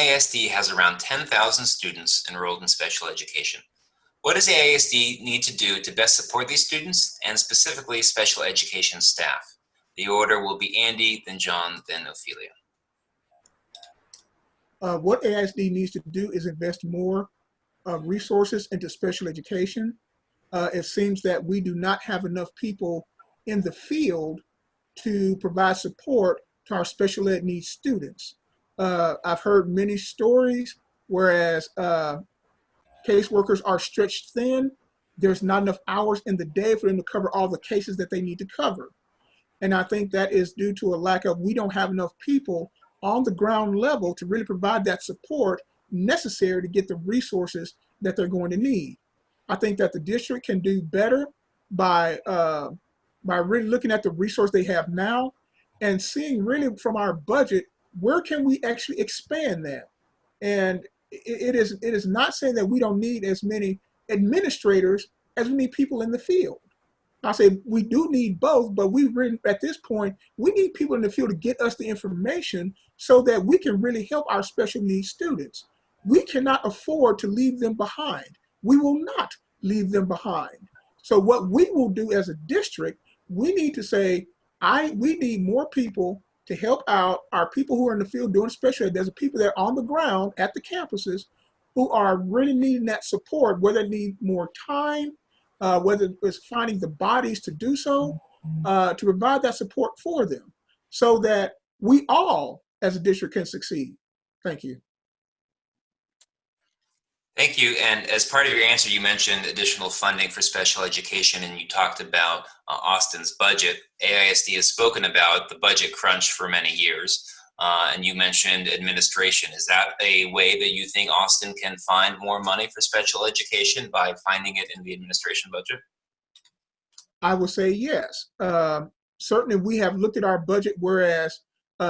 AISD has around 10,000 students enrolled in special education. What does AISD need to do to best support these students and specifically special education staff? The order will be Andy, then John, then Ophelia. What AISD needs to do is invest more resources into special education. It seems that we do not have enough people in the field to provide support to our special ed needs students. I've heard many stories, whereas caseworkers are stretched thin. There's not enough hours in the day for them to cover all the cases that they need to cover. And I think that is due to a lack of, we don't have enough people on the ground level to really provide that support necessary to get the resources that they're going to need. I think that the district can do better by really looking at the resource they have now and seeing really from our budget, where can we actually expand that? And it is not saying that we don't need as many administrators as we need people in the field. I say we do need both, but at this point, we need people in the field to get us the information so that we can really help our special needs students. We cannot afford to leave them behind. We will not leave them behind. So what we will do as a district, we need to say, we need more people to help out our people who are in the field doing special ed. There's people that are on the ground at the campuses who are really needing that support, whether they need more time, whether it's finding the bodies to do so, to provide that support for them so that we all as a district can succeed. Thank you. Thank you. And as part of your answer, you mentioned additional funding for special education, and you talked about Austin's budget. AISD has spoken about the budget crunch for many years, and you mentioned administration. Is that a way that you think Austin can find more money for special education, by finding it in the administration budget? I would say yes. Certainly we have looked at our budget, whereas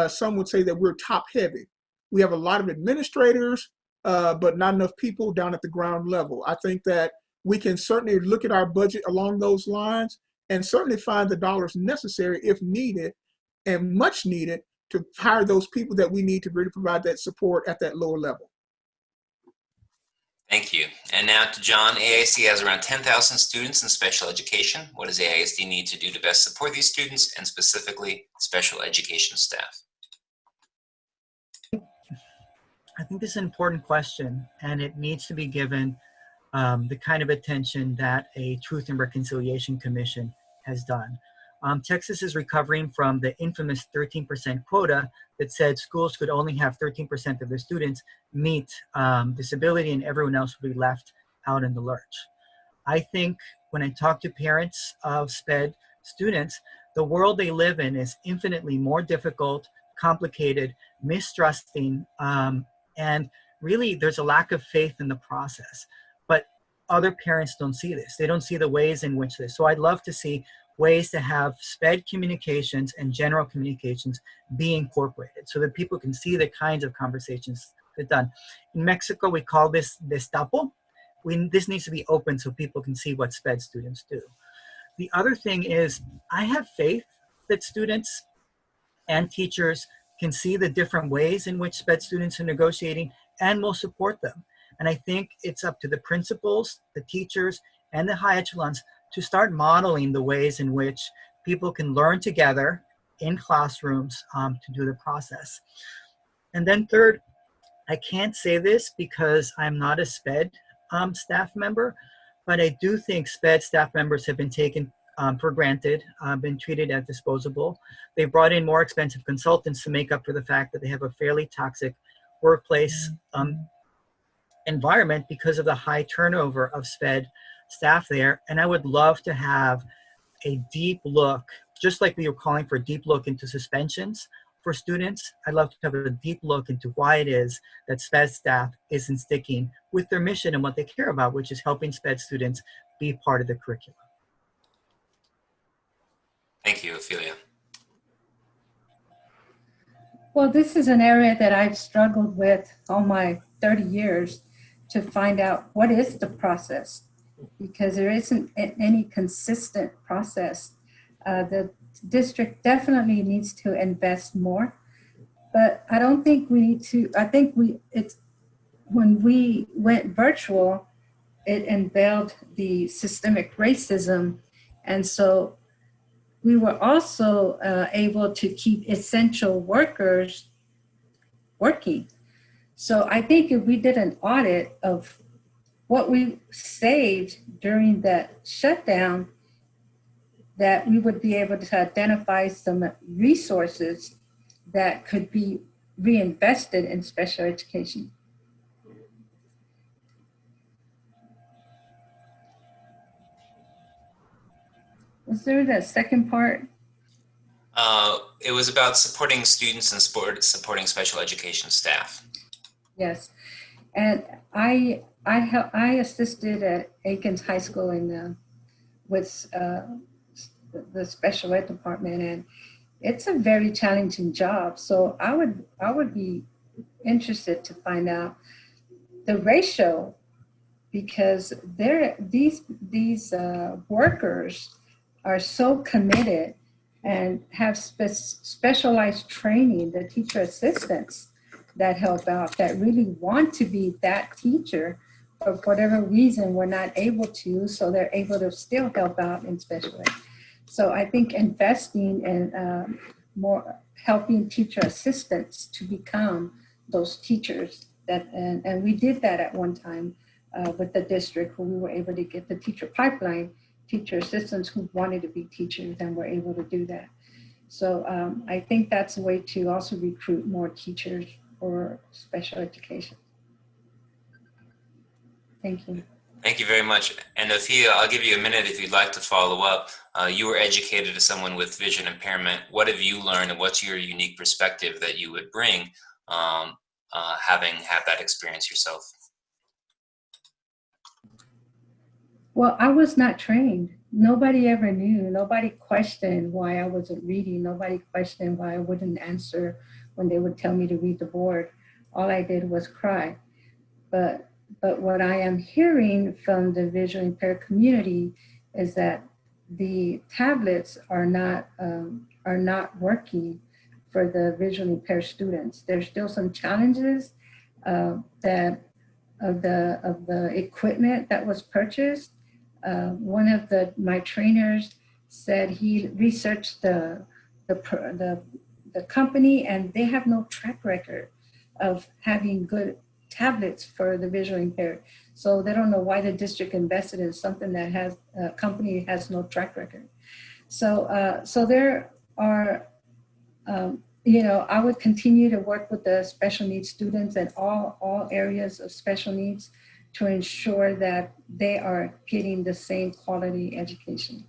some would say that we're top heavy. We have a lot of administrators, but not enough people down at the ground level. I think that we can certainly look at our budget along those lines and certainly find the dollars necessary if needed and much needed to hire those people that we need to really provide that support at that lower level. Thank you. And now to John. AISD has around 10,000 students in special education. What does AISD need to do to best support these students and specifically special education staff? I think this is an important question, and it needs to be given the kind of attention that a Truth and Reconciliation Commission has done. Texas is recovering from the infamous 13% quota that said schools could only have 13% of their students meet disability and everyone else would be left out in the lurch. I think when I talk to parents of SpEd students, the world they live in is infinitely more difficult, complicated, mistrusting, and really there's a lack of faith in the process. But other parents don't see this. They don't see the ways in which this. So I'd love to see ways to have SpEd communications and general communications be incorporated so that people can see the kinds of conversations that are done. In Mexico, we call this destapo. This needs to be open so people can see what SpEd students do. The other thing is, I have faith that students and teachers can see the different ways in which SpEd students are negotiating and will support them. And I think it's up to the principals, the teachers, and the high echelons to start modeling the ways in which people can learn together in classrooms to do the process. And then third, I can't say this because I'm not a SpEd staff member, but I do think SpEd staff members have been taken for granted, been treated as disposable. They brought in more expensive consultants to make up for the fact that they have a fairly toxic workplace environment because of the high turnover of SpEd staff there. And I would love to have a deep look, just like we were calling for a deep look into suspensions for students. I'd love to have a deep look into why it is that SpEd staff isn't sticking with their mission and what they care about, which is helping SpEd students be part of the curriculum. Thank you, Ophelia. Well, this is an area that I've struggled with all my 30 years to find out what is the process, because there isn't any consistent process. The district definitely needs to invest more. But I don't think we need to, I think it's, when we went virtual, it unveiled the systemic racism. And so we were also able to keep essential workers working. So I think if we did an audit of what we saved during that shutdown, that we would be able to identify some resources that could be reinvested in special education. Was there that second part? It was about supporting students and supporting special education staff. Yes, and I assisted at Aikens High School in with the special ed department, and it's a very challenging job. So I would be interested to find out the ratio, because these workers are so committed and have specialized training, the teacher assistants that help out, that really want to be that teacher, but for whatever reason we're not able to, so they're able to still help out in special ed. So I think investing in more helping teacher assistants to become those teachers that, and we did that at one time with the district, where we were able to get the teacher pipeline, teacher assistants who wanted to be teachers, and were able to do that. So I think that's a way to also recruit more teachers for special education. Thank you. Thank you very much. And Afia, I'll give you a minute if you'd like to follow up. You were educated as someone with vision impairment. What have you learned, and what's your unique perspective that you would bring having had that experience yourself? Well, I was not trained. Nobody ever knew. Nobody questioned why I wasn't reading. Nobody questioned why I wouldn't answer when they would tell me to read the board. All I did was cry. But what I am hearing from the visually impaired community is that the tablets are not working for the visually impaired students. There's still some challenges that of the equipment that was purchased. One of my trainers said he researched the company, and they have no track record of having good tablets for the visually impaired. So they don't know why the district invested in something that has a company that has no track record. So so there are, you know, I would continue to work with the special needs students and all areas of special needs to ensure that they are getting the same quality education.